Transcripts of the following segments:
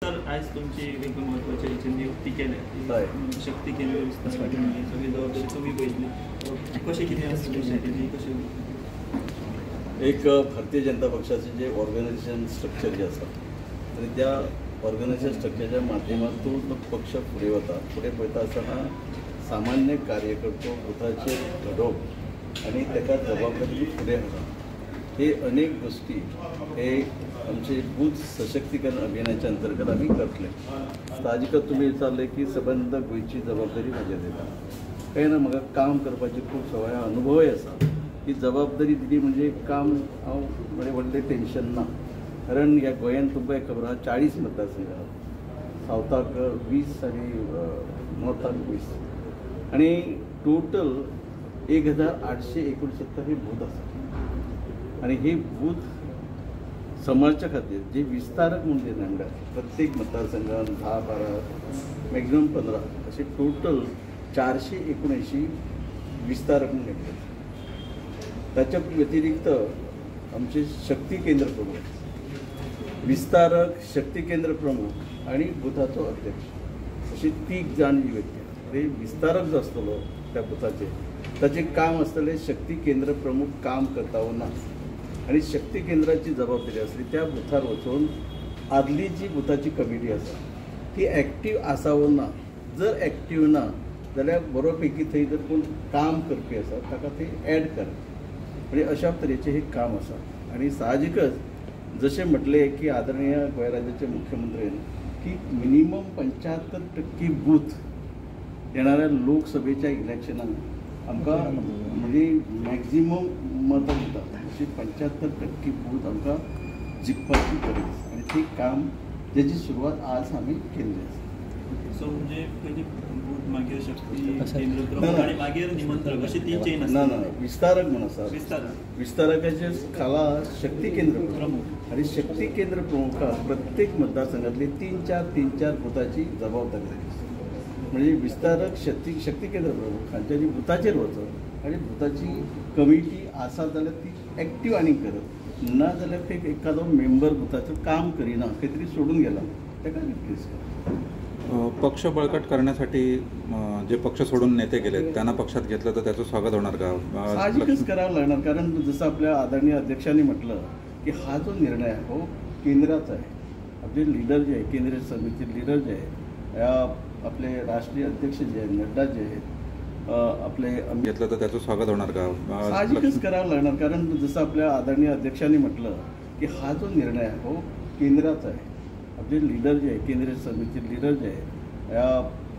तर आज तुमची एक महत्त्वाच्या याची नियुक्ती केल्या शक्ती केंद्र विस्तार सगळी जबाबदारी तुम्ही बघितली कशी किती असते कशी एक भारतीय जनता पक्षाचे जे ऑर्गनायझेशन स्ट्रक्चर जे असतात आणि त्या ऑर्गनायझेशन स्ट्रक्चरच्या माध्यमातून तो पक्ष पुढे होता पुढे पळता असताना सामान्य कार्यकर्तो बुथाचे घडोवप आणि त्याका जबाबदारी पुढे होता हे अनेक गोष्टी हे आमचे बूथ सशक्तीकरण अभियानाच्या अंतर्गत आम्ही करतले साहजिकच तुम्ही विचारले की सबंद गोयची जबाबदारी म्हाज्या दिला काही ना म्हाका काम करपाची खूप सवय अनुभवय आसा ही जबाबदारी दिली म्हणजे काम हांव म्हणजे व्हडलें टेन्शन ना कारण ह्या गोंयांत तुमकां खबर आहा 40 मतदारसंघ आहात सावथाक 20 आनी नॉर्थाक 20 आनी टोटल 1869 हे बूथ आसात आणि हे बूथ सांबाळच्या खातीर जे विस्तारक म्हणून नेमल्यात प्रत्येक मतदारसंघात 10-12 मॅक्झिमम 15 असे टोटल 479 विस्तारक म्हणून नेमल्यात त्याच्या व्यतिरिक्त आमचे शक्ती केंद्र प्रमुख विस्तारक शक्ती केंद्र प्रमुख आणि बुथाचो अध्यक्ष अशी 3 जाण जी व्यक्ती ते विस्तारक जो आसतलो त्या बुथाचे ताचे काम आसतले शक्ती केंद्र प्रमुख काम करता वा ना आणि शक्ती केंद्राची जबाबदारी असली त्या बुथार वचून आदली जी बुथाची कमिटी आसा ती ॲक्टीव आसा वा ना जर ॲक्टीव ना जाल्यार बरोपैकी थंय जर कोण काम करपी आसा ताका ते ॲड करा म्हणजे अशा तरेचे हे काम आसा आणि साहजिकच जसे म्हटले की आदरणीय गोंय राज्याचे मुख्यमंत्र्यान की मिनिमम 75% बूथ येणाऱ्या लोकसभेच्या इलेक्शनाक आमकां म्हणजे मॅक्झिमम मतां दितात अशी 75% बूथ आमकां जिखपाची गरज आणि ते काम त्याची सुरवात आज आम्ही केल्ली आसा सो म्हणजे पयली बूथ मागीर शक्ती केंद्र प्रमुख आणि मागीर निमंत्रक अशी 3 चेन आसता ना विस्तारक म्हण आसा विस्तारकाचे खाला शक्ती केंद्र प्रमुख आणि शक्ती केंद्र प्रमुखाक प्रत्येक मतदारसंघातली 3-4 बुथाची जबाबदारी जाली म्हणजे विस्तारक शक्ती केंद्र प्रमुख हांच्या बुथाचेर वचप आणि बुथाची कमिटी आसा जाल्यार ती ॲक्टीव आनी करप ना जाल्यार ते एखादो मेंबर बुथाचं काम करिना खंय तरी सोडून गेला ताका रिप्लेस करप पक्ष बळकट करण्यासाठी जे पक्ष सोडून नेते गेले त्यांना पक्षात घेतलं तर त्याचं स्वागत होणार का साहजिकच करावं लागणार कारण जसं आपल्या आदरणीय अध्यक्षांनी म्हटलं की हा जो निर्णय आहे हो केंद्राचा आहे आपले लीडर जे आहे केंद्रीय समिती लीडर जे आहे आपले राष्ट्रीय अध्यक्ष जे आहेत नड्डा जे आहेत आपले घेतलं तर त्याचं स्वागत होणार का साहजिकच करावं लागणार कारण जसं आपल्या आदरणीय अध्यक्षांनी म्हटलं की हा जो निर्णय आहे हो केंद्राचा आहे आपले लीडर जे आहे केंद्रीय समिती लीडर जे आहे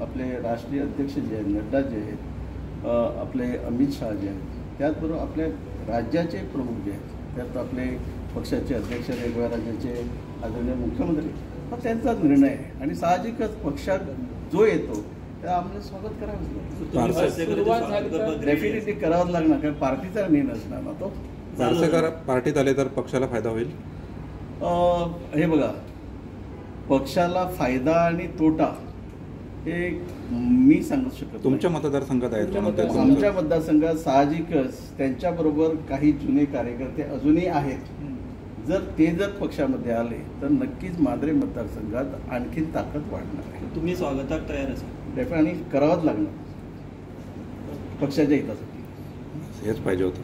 आपले राष्ट्रीय अध्यक्ष जे आहेत नड्डा जे आहेत आपले अमित शहा जे आहेत त्याचबरोबर आपल्या राज्याचे प्रमुख जे आहेत त्यात आपले पक्षाचे अध्यक्ष वेगवेगळ्या राज्याचे आदरणीय मुख्यमंत्री हा त्यांचाच निर्णय आहे आणि साहजिकच पक्षात जो येतो त्या आम्हाला स्वागत करावंच लागतं डेफिनेटली करावंच लागणार कारण पार्टीचा निर्णय असणार ना तो जर पार्टीत आले तर पक्षाला फायदा होईल हे बघा पक्षाला फायदा आणि तोटा हे मी सांगू शकतो तुमच्या मतदारसंघात आहेत आमच्या मतदारसंघात साहजिकच त्यांच्याबरोबर काही जुने कार्यकर्ते अजूनही आहेत जर ते पक्षामध्ये आले तर नक्कीच मांद्रे मतदारसंघात आणखी ताकद वाढणार आहे तुम्ही स्वागताक तयार असा डेफिनेटली करावंच लागणार पक्षाच्या हितासाठी हेच पाहिजे होतं